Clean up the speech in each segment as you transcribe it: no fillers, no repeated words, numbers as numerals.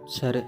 సరే.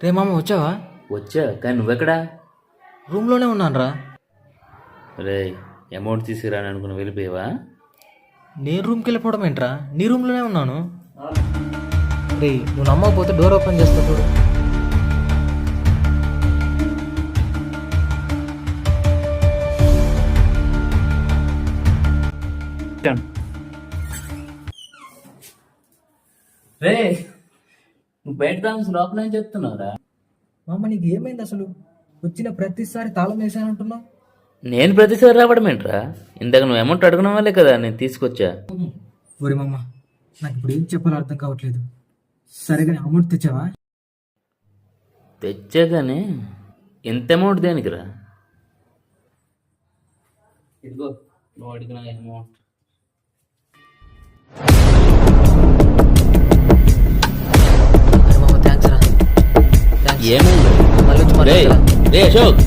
రే మామ వచ్చావా? వచ్చా, కానీ నువ్వెక్కడా? రూమ్లోనే ఉన్నాను రా. రే, అమౌంట్ తీసుకురాని అనుకుని వెళ్ళిపోయావా? నేను రూమ్కి వెళ్ళిపోవడం ఏంట్రా? నీ రూమ్లోనే ఉన్నాను. రే నువ్వు నమ్మకపోతే డోర్ ఓపెన్ చేస్తా చూడు. రే, నువ్వు బయట డాన్స్ లోపల ఏం చెప్తున్నావురా? మామ నీకు ఏమైంది అసలు? వచ్చిన ప్రతిసారి తాళం వేసానంటున్నావు. నేను ప్రతిసారి రావడం ఏంట్రా? ఇందాక నువ్వు అమౌంట్ అడగడం వల్లే కదా నేను తీసుకొచ్చా. ఒరే మామ, నాకు ఇప్పుడు ఏం చెప్పాలో అర్థం కావట్లేదు. సరేగానే అమౌంట్ తెచ్చావా? తెచ్చా, కానీ ఎంత అమౌంట్ దేనికిరా? ఇదిగో నువ్వు అడిగిన అమౌంట్. అరే మామ థ్యాంక్స్ రా. ఏమైంది? మళ్ళీ వచ్చి రే మాట్లాడతా. రే అశోక్,